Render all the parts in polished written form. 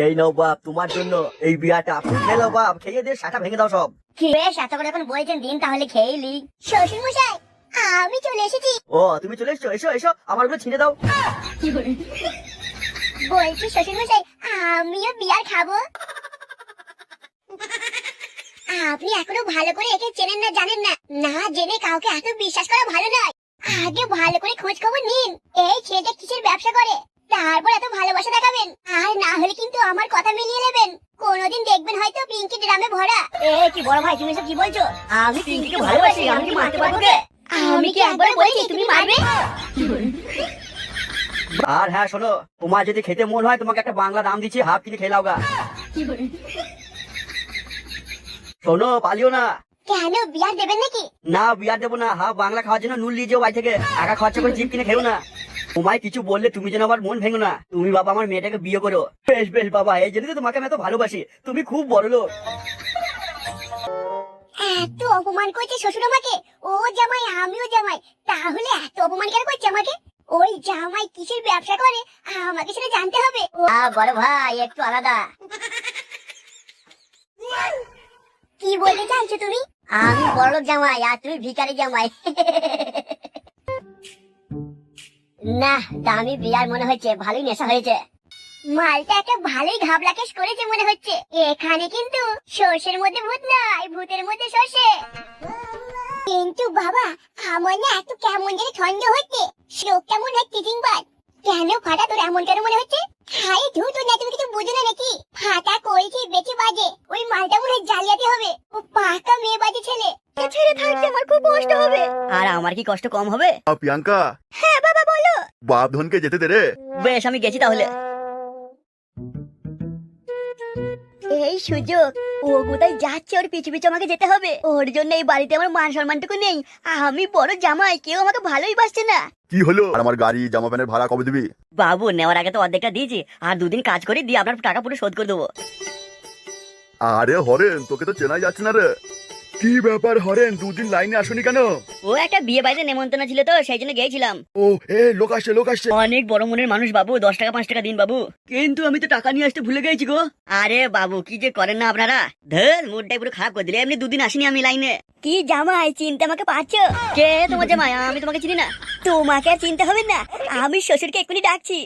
এই নাও বাপ তোমার জন্য এই বিয়াটা, খেয়ে নাও বাপ, খেয়ে দিয়ে সাটা ভেঙে দাও সব। বেশ, এত করে এখন বলছেন দিন তাহলে খেয়েলি। শ্বশুর মশাই আমি চলে এসেছি। ও তুমি চলে এসছো, এসো এসো, আমার গুলো ছিঁড়ে দাও। বলছি শ্বশুর মশাই আমিও বিয়ার খাবো। আপনি এখনো ভালো করে একে চেনেন না, জানেন না, না জেনে কাউকে এত বিশ্বাস করা ভালো নয়। আগে ভালো করে খোঁজ খবর নিন এই ছেলেটা কিসের ব্যবসা করে, তারপর এত ভালোবাসা দেখাবেন। আর না হলে কিন্তু আমার কথা মিলিয়ে নেবেন, কোনোদিন দেখবেন হয়তো পিঙ্কি ড্রামে ভরা। কি বড় ভাই তুমি এসব কি বলছো? আমি পিঙ্কিকে ভালোবাসি, আমি কি মারতে পারবো কে? আমি কি একবার বলেছি তুমি মারবে? আর হ্যাঁ শোনো, তোমার যদি খেতে মন হয় তোমাকে একটা বাংলা দাম দিচ্ছি, হাফ কিনে খেয়ে নাও গা। শোনো পালিও না। কেন বিয়ার দেবেন নাকি? না বিয়ার দেবো না, হাফ বাংলা খাওয়ার জন্য নুন নিয়ে যাও বাড়ি থেকে, টাকা খরচা করে জিপ কিনে খেও না। তোমায় কিছু বললে তুমি যেন আবার মন ভেঙো না। তুমি বাবা আমার মেয়েটাকে বিয়ে করো। বেশ বেশ বাবা, এই জন্য তো তোমাকে আমি এত ভালোবাসি, তুমি খুব বড় লোক। এত অপমান করছে শ্বশুর আমাকে। ও জামাই আমিও জামাই, তাহলে এত অপমান কেন করছে আমাকে? ওই জামাই কিসের ব্যবসা করে আমাকে সেটা জানতে হবে। বড় ভাই একটু আলাদা। কি বলতে চাইছো তুমি? আমি বড়লোক জামাই আর তুমি ভিখারি জামাই। না দামি বিয়ার মনে হচ্ছে, ভালোই নেশা হয়েছে। মালটা একটা ভালোই ঘাবলা কেস করেছে মনে হচ্ছে। এখানে কিন্তু সর্ষের মধ্যে ভূত নয়, ভূতের মধ্যে সর্ষে। কিন্তু বাবা আমার না এত কেমন জানি ঠান্ডা হচ্ছে, চোখটা মনে হয় টিচিংবাজ। কেন ফাটা তোর এমন কেন মনে হচ্ছে? হাই ধুত না, তুমি কিছু বুঝো না নাকি? ফাটা করেছি বেঁচে বাজে, ওই মালটা মনে হয় জালিয়াতি হবে। ও পাকা মেয়ে বাজে ছেলে, ছেড়ে থাকতে আমার খুব কষ্ট হবে। আর আমার কি কষ্ট কম হবে? প্রিয়াঙ্কা, হ্যাঁ বাবা বলো। বাপ ধনকে যেতে দে রে। বেশ আমি গেছি তাহলে। এই সুযোগ, ও কোথায় যাচ্ছে ওর পিছু পিছু আমাকে যেতে হবে। ওর জন্য এই বাড়িতে আমার মান সম্মানটুকু নেই। আমি বড় জামাই, কেউ আমাকে ভালোই বাসছে না। কি হলো? আর আমার গাড়ি জামা প্যান্টের ভাড়া কবে দিবি? বাবু নেওয়ার আগে তো অর্ধেকটা দিয়েছি, আর দুদিন কাজ করে দিয়ে আপনার টাকা পুরো শোধ করে দেবো। আরে হরেন, তোকে তো চেনাই যাচ্ছে না রে। কি ব্যাপার হরেন, দুদিন লাইনে আসুনি কেন? ও একটা বিয়ে বাড়িতে নেমন্তন্ন ছিল তো সেই জন্য গিয়েছিলাম। ও এ লোক আসছে লোক আসছে। অনেক বড় মনের মানুষ বাবু, 10 টাকা 5 টাকা দিন বাবু। কিন্তু আমি তো টাকা নিয়ে আসতে ভুলে গেছি গো। আরে বাবু কি যে করেন না আপনারা, ধর মুডটাই পুরো খারাপ করে দিলে। এমনি দুদিন আসিনি আমি লাইনে। কি জামাই চিনতে আমাকে পারছো? কে তোমার জামাই? আমি তোমাকে চিনি না। তোমাকে আর চিনতে হবে না, আমি শ্বশুরকে এক্ষুনি ডাকছি।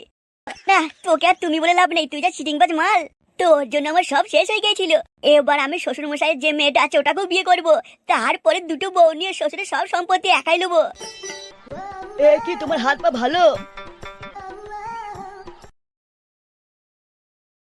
না তোকে আর তুমি বলে লাভ নেই, তুই যা চিটিংবাজ মাল। তোর জন্য আমার সব শেষ হয়ে গিয়েছিল। এবার আমি শ্বশুর মশাইয়ের যে মেয়েটা আছে ওটাকেও বিয়ে করব, তারপরে দুটো বউ নিয়ে শ্বশুরের সব সম্পত্তি একাই নেবো। এ কি তোমার হাত পা ভালো?